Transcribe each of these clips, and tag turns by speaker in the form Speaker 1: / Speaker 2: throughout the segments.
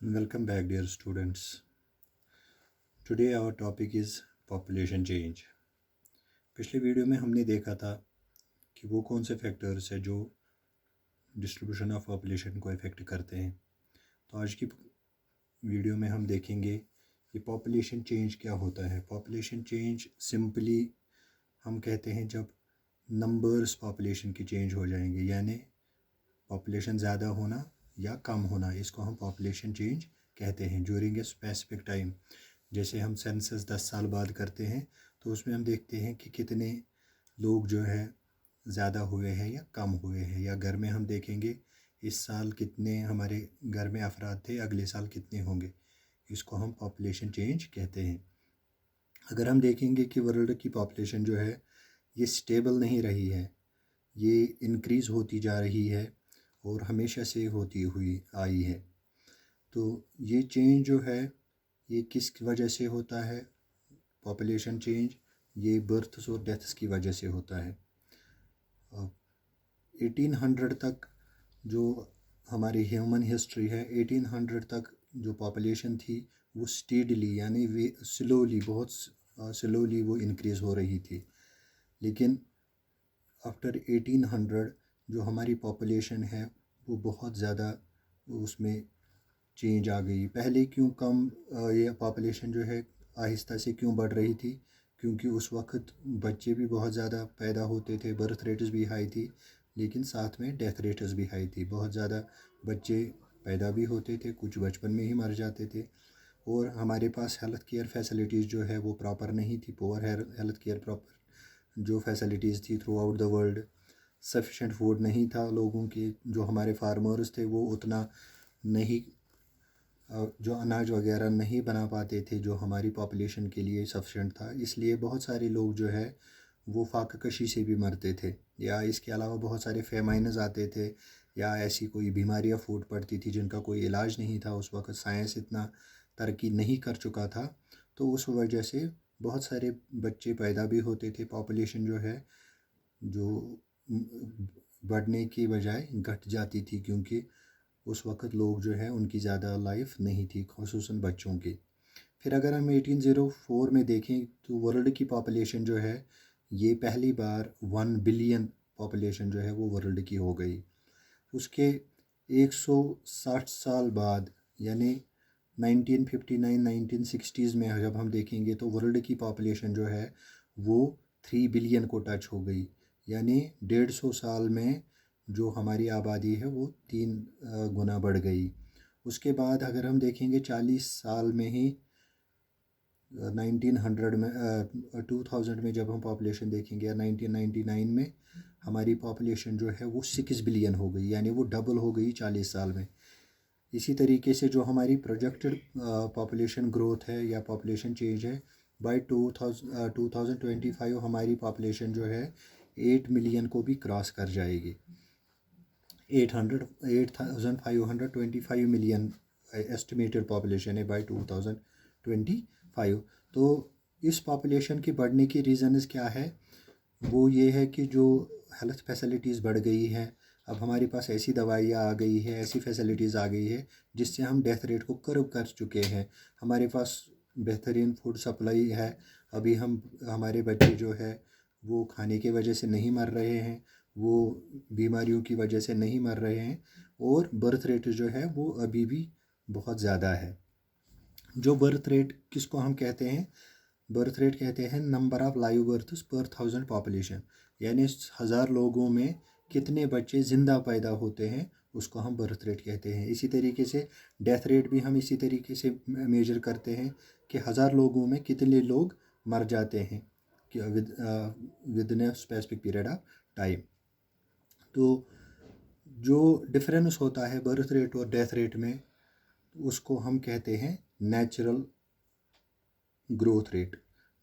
Speaker 1: Welcome back, dear students. Today our topic is population change. पिछले video में हमने देखा था कि वो कौन से फैक्टर्स है जो डिस्ट्रीब्यूशन ऑफ पॉपुलेशन को इफ़ेक्ट करते हैं। तो आज की वीडियो में हम देखेंगे कि पॉपुलेशन चेंज क्या होता है। पॉपुलेशन चेंज सिंपली हम कहते हैं जब नंबर्स पॉपुलेशन की चेंज हो जाएंगे, यानी पॉपुलेशन ज़्यादा होना या कम होना, इसको हम पॉपुलेशन चेंज कहते हैं ड्यूरिंग ए स्पेसिफिक टाइम। जैसे हम सेंसस 10 साल बाद करते हैं तो उसमें हम देखते हैं कि कितने लोग जो है ज़्यादा हुए हैं या कम हुए हैं, या घर में हम देखेंगे इस साल कितने हमारे घर में अफराद थे, अगले साल कितने होंगे। इसको हम पॉपुलेशन चेंज कहते हैं। अगर हम देखेंगे कि वर्ल्ड की पॉपुलेशन जो है ये स्टेबल नहीं रही है, ये इंक्रीज़ होती जा रही है और हमेशा से होती हुई आई है। तो ये चेंज जो है ये किस वजह से होता है? पॉपुलेशन चेंज ये बर्थ्स और डेथ्स की वजह से होता है। 1800 तक जो हमारी ह्यूमन हिस्ट्री है, 1800 तक जो पॉपुलेशन थी वो स्टेडली यानी वे स्लोली, बहुत स्लोली वो इंक्रीज़ हो रही थी। लेकिन आफ्टर 1800 जो हमारी पॉपुलेशन है वो बहुत ज़्यादा उसमें चेंज आ गई। पहले क्यों कम ये पॉपुलेशन जो है आहिस्ता से क्यों बढ़ रही थी? क्योंकि उस वक्त बच्चे भी बहुत ज़्यादा पैदा होते थे, बर्थ रेट्स भी हाई थी, लेकिन साथ में डेथ रेट्स भी हाई थी। बहुत ज़्यादा बच्चे पैदा भी होते थे, कुछ बचपन में ही मर जाते थे। और हमारे पास हेल्थ केयर फैसिलिटीज़ जो है वो प्रॉपर नहीं थी, पुअर हेल्थ केयर प्रॉपर जो फैसिलिटीज़ थी through out the world. Sufficient food नहीं था लोगों के, जो हमारे फार्मर्स थे वो उतना नहीं जो अनाज वगैरह नहीं बना पाते थे जो हमारी पॉपुलेशन के लिए सफिशेंट था। इसलिए बहुत सारे लोग जो है वो फाककशी से भी मरते थे, या इसके अलावा बहुत सारे फेमाइनस आते थे, या ऐसी कोई बीमारियां फूट पड़ती थी जिनका कोई इलाज नहीं था। उस वक्त साइंस इतना तरक्की नहीं कर चुका था, तो उस वजह से बहुत सारे बच्चे पैदा भी होते थे। पॉपुलेशन जो है जो बढ़ने की बजाय घट जाती थी, क्योंकि उस वक्त लोग जो है उनकी ज़्यादा लाइफ नहीं थी, ख़ुसूसन बच्चों की। फिर अगर हम 1804 में देखें तो वर्ल्ड की पॉपुलेशन जो है ये पहली बार 1 बिलियन पॉपुलेशन जो है वो वर्ल्ड की हो गई। उसके 160 साल बाद यानी 1959 1960s में जब हम देखेंगे तो वर्ल्ड की पॉपुलेशन जो है वो 3 बिलियन को टच हो गई। यानी 150 साल में जो हमारी आबादी है वो 3 गुना बढ़ गई। उसके बाद अगर हम देखेंगे 40 साल में ही 1900 में 2000 में जब हम पॉपुलेशन देखेंगे, या 1999 में हमारी पॉपुलेशन जो है वो 6 बिलियन हो गई, यानी वो डबल हो गई 40 साल में। इसी तरीके से जो हमारी प्रोजेक्टेड पॉपुलेशन ग्रोथ है या पॉपुलेशन चेंज है, बाय 2025 हमारी पॉपुलेशन जो है 8 मिलियन को भी क्रॉस कर जाएगी। 8525 मिलियन एस्टिमेटेड पॉपुलेशन है बाय 2025। तो इस पॉपुलेशन की बढ़ने की रीज़न्स क्या है? वो ये है कि जो हेल्थ फैसिलिटीज़ बढ़ गई हैं, अब हमारे पास ऐसी दवाइयाँ आ गई है, ऐसी फैसिलिटीज़ आ गई है जिससे हम डेथ रेट को कर्व कर चुके हैं। हमारे पास बेहतरीन फूड सप्लाई है। अभी हमारे बच्चे जो है वो खाने की वजह से नहीं मर रहे हैं, वो बीमारियों की वजह से नहीं मर रहे हैं, और बर्थ रेट जो है वो अभी भी बहुत ज़्यादा है। जो बर्थ रेट किसको हम कहते हैं? बर्थ रेट कहते हैं नंबर ऑफ़ लाइव बर्थ्स पर 1000 पॉपुलेशन, यानी 1000 लोगों में कितने बच्चे ज़िंदा पैदा होते हैं, उसको हम बर्थ रेट कहते हैं। इसी तरीके से डेथ रेट भी हम इसी तरीके से मेजर करते हैं कि 1000 लोगों में कितने लोग मर जाते हैं कि with in specific period of time. तो जो डिफरेंस होता है बर्थ रेट और डेथ रेट में, उसको हम कहते हैं नेचुरल ग्रोथ रेट।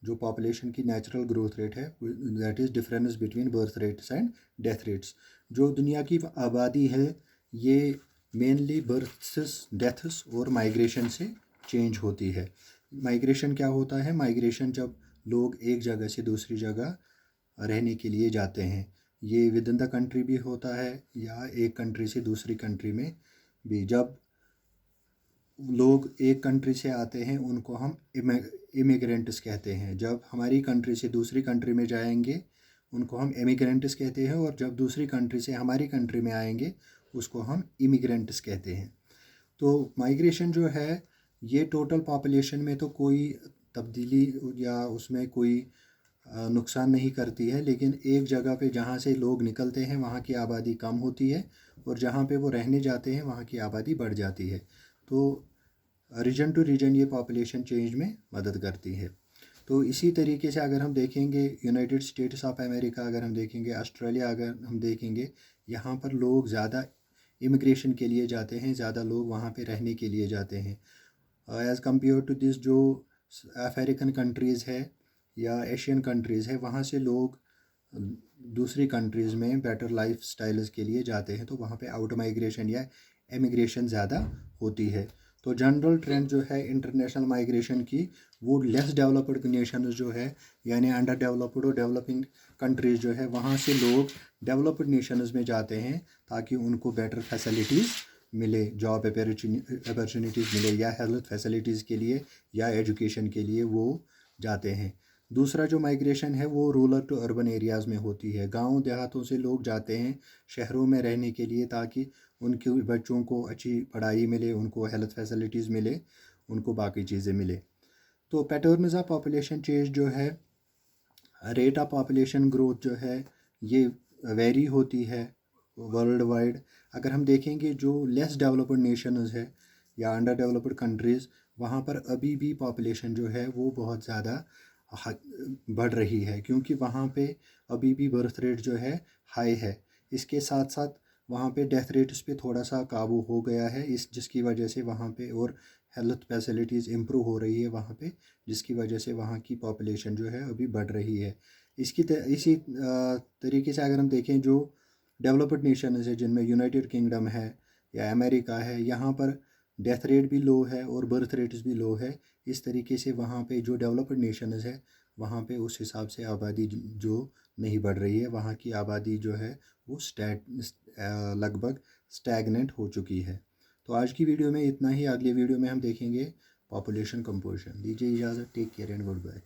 Speaker 1: जो पॉपुलेशन की नेचुरल ग्रोथ रेट है that is difference between birth rates and death rates. जो दुनिया की आबादी है ये मेनली बर्थ्स, डेथ्स और माइग्रेशन से चेंज होती है। माइग्रेशन क्या होता है? माइग्रेशन जब लोग एक जगह से दूसरी जगह रहने के लिए जाते हैं, ये विद इन द कंट्री भी होता है या एक कंट्री से दूसरी कंट्री में भी। जब लोग एक कंट्री से आते हैं उनको हम इमिग्रेंट्स कहते हैं। जब हमारी कंट्री से दूसरी कंट्री में जाएंगे उनको हम इमिग्रेंट्स कहते हैं, और जब दूसरी कंट्री से हमारी कंट्री में आएंगे उसको हम इमिग्रेंट्स कहते हैं। तो माइग्रेशन जो है ये टोटल पॉपुलेशन में तो कोई तब्दीली या उसमें कोई नुकसान नहीं करती है, लेकिन एक जगह पे जहाँ से लोग निकलते हैं वहाँ की आबादी कम होती है, और जहाँ पे वो रहने जाते हैं वहाँ की आबादी बढ़ जाती है। तो रीजन टू रीजन ये पॉपुलेशन चेंज में मदद करती है। तो इसी तरीके से अगर हम देखेंगे यूनाइटेड स्टेट्स ऑफ अमेरिका, अगर हम देखेंगे ऑस्ट्रेलिया, अगर हम देखेंगे यहाँ पर लोग ज़्यादा इमिग्रेशन के लिए जाते हैं, ज़्यादा लोग वहाँ पे रहने के लिए जाते हैं एज़ कम्पेयर टू दिस जो अफ्रीकन कंट्रीज़ है या एशियन कंट्रीज़ है, वहाँ से लोग दूसरी कंट्रीज़ में बेटर लाइफ स्टाइल्स के लिए जाते हैं, तो वहाँ पे आउट माइग्रेशन या एमिग्रेशन ज़्यादा होती है। तो जनरल ट्रेंड जो है इंटरनेशनल माइग्रेशन की, वो लेस डेवलप्ड नेशंस जो है यानी अंडर डेवलप्ड और डेवलपिंग कंट्रीज़ जो है वहाँ से लोग डेवलप्ड नेशंस में जाते हैं ताकि उनको बेटर फैसिलिटीज़ मिले, जॉब अपॉर्चुनिटीज़ मिले, या हेल्थ फैसिलिटीज़ के लिए या एजुकेशन के लिए वो जाते हैं। दूसरा जो माइग्रेशन है वो रूरल टू अर्बन एरियाज़ में होती है। गांव देहातों से लोग जाते हैं शहरों में रहने के लिए ताकि उनके बच्चों को अच्छी पढ़ाई मिले, उनको हेल्थ फैसिलिटीज़ मिले, उनको बाकी चीज़ें मिले। तो पैटर्न्स ऑफ पॉपुलेशन चेंज जो है, रेट ऑफ पॉपुलेशन ग्रोथ जो है ये वेरी होती है वर्ल्ड वाइड। अगर हम देखेंगे जो लेस डेवलप्ड नेशंस है या अंडर डेवलप्ड कंट्रीज़, वहाँ पर अभी भी पॉपुलेशन जो है वो बहुत ज़्यादा बढ़ रही है, क्योंकि वहाँ पे अभी भी बर्थ रेट जो है हाई है। इसके साथ साथ वहाँ पे डेथ रेट्स पे थोड़ा सा काबू हो गया है, जिसकी वजह से वहाँ पे और हेल्थ फैसिलिटीज़ इम्प्रूव हो रही है वहाँ पे, जिसकी वजह से वहाँ की पॉपुलेशन जो है अभी बढ़ रही है। इसी तरीके से अगर हम देखें जो डेवलप्ड नेशन है जिनमें यूनाइटेड किंगडम है या अमेरिका है, यहाँ पर डेथ रेट भी लो है और बर्थ रेट्स भी लो है। इस तरीके से वहाँ पे जो डेवलप्ड नेशंस है वहाँ पे उस हिसाब से आबादी जो नहीं बढ़ रही है, वहाँ की आबादी जो है वो लगभग स्टैगनेंट हो चुकी है। तो आज की वीडियो में इतना ही। अगली वीडियो में हम देखेंगे पॉपुलेशन कंपोजिशन। दीजिए इजाज़त, take care and good bye.